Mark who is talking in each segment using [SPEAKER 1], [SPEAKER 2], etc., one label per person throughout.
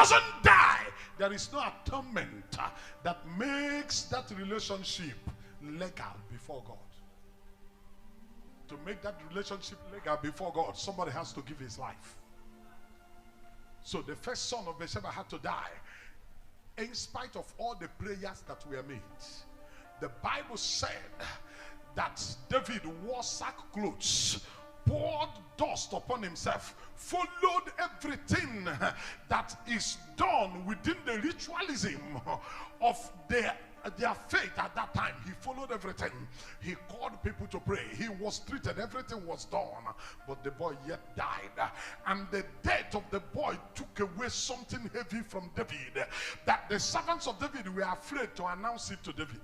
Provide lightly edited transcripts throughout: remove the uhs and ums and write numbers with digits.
[SPEAKER 1] doesn't die, there is no atonement that makes that relationship legal before God. To make that relationship legal before God, somebody has to give his life. So the first son of Bathsheba had to die. In spite of all the prayers that were made, the Bible said that David wore sackcloths, poured dust upon himself, followed everything that is done within the ritualism of their faith at that time. He followed everything. He called people to pray. He was treated. Everything was done. But the boy yet died. And the death of the boy took away something heavy from David, that the servants of David were afraid to announce it to David.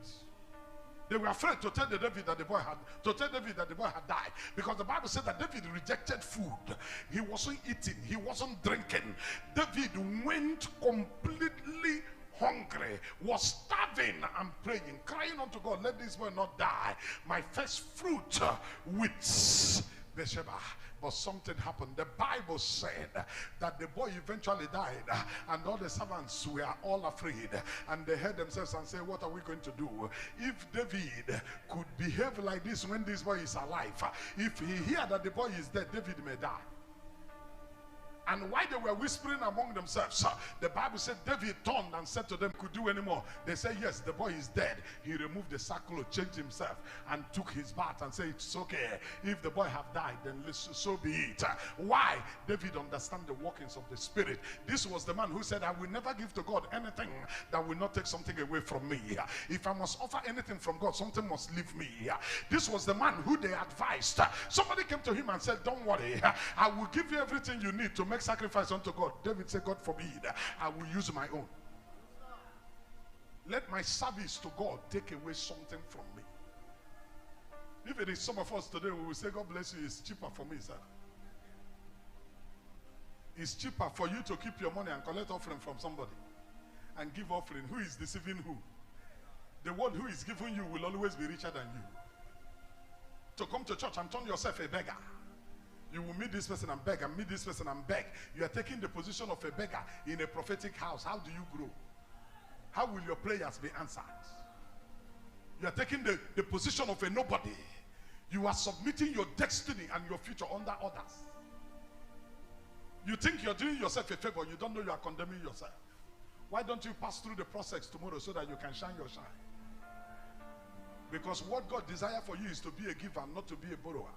[SPEAKER 1] They were afraid to tell David that the boy had died, because the Bible said that David rejected food. He wasn't eating. He wasn't drinking. David went completely hungry, was starving and praying, crying unto God, let this boy not die. My first fruit with Bathsheba. But something happened. The Bible said that the boy eventually died, and all the servants were all afraid, and they heard themselves and say, what are we going to do? If David could behave like this when this boy is alive, if he hear that the boy is dead, David may die. And while they were whispering among themselves, the Bible said David turned and said to them, could do any more? They said, yes, the boy is dead. He removed the sackcloth, changed himself, and took his bath and said, it's okay. If the boy have died, then so be it. Why? David understand the workings of the Spirit. This was the man who said, I will never give to God anything that will not take something away from me. If I must offer anything from God, something must leave me. This was the man who they advised. Somebody came to him and said, don't worry, I will give you everything you need to make sacrifice unto God. David said, God forbid, I will use my own. Let my service to God take away something from me. If it is some of us today, we will say, God bless you, it's cheaper for me, sir. It's cheaper for you to keep your money and collect offering from somebody and give offering. Who is deceiving who? The one who is giving you will always be richer than you. To come to church and turn yourself a beggar. You will meet this person and beg, and meet this person and beg. You are taking the position of a beggar in a prophetic house. How do you grow? How will your prayers be answered? You are taking the position of a nobody. You are submitting your destiny and your future under others. You think you're doing yourself a favor. You don't know you are condemning yourself. Why don't you pass through the process tomorrow so that you can shine your shine? Because what God desires for you is to be a giver, not to be a borrower.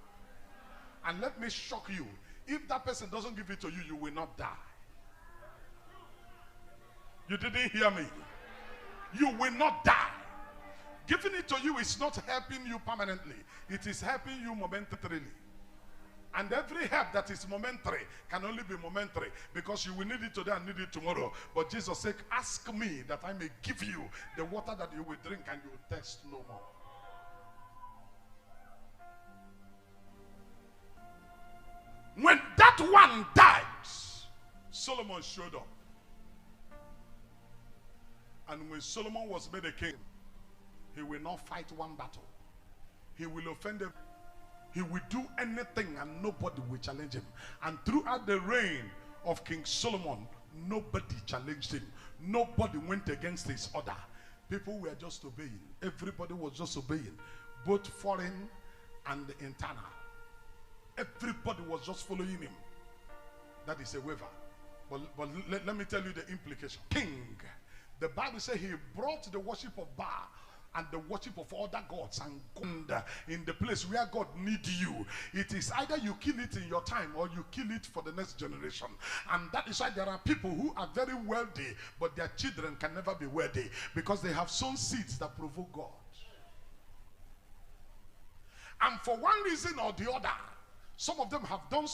[SPEAKER 1] And let me shock you, if that person doesn't give it to you, you will not die. You didn't hear me. You will not die. Giving it to you is not helping you permanently. It is helping you momentarily. And every help that is momentary can only be momentary, because you will need it today and need it tomorrow. But Jesus said, ask me that I may give you the water that you will drink and you will thirst no more. When that one died, Solomon showed up. And when Solomon was made a king, he will not fight one battle. He will offend them. He will do anything and nobody will challenge him. And throughout the reign of King Solomon, nobody challenged him. Nobody went against his order. People were just obeying. Everybody was just obeying, both foreign and internal. Everybody was just following him. That is a waiver. But let me tell you the implication. King, the Bible says he brought the worship of Baal and the worship of other gods and God in the place where God needs you. It is either you kill it in your time or you kill it for the next generation. And that is why there are people who are very wealthy, but their children can never be wealthy, because they have sown seeds that provoke God. And for one reason or the other, some of them have done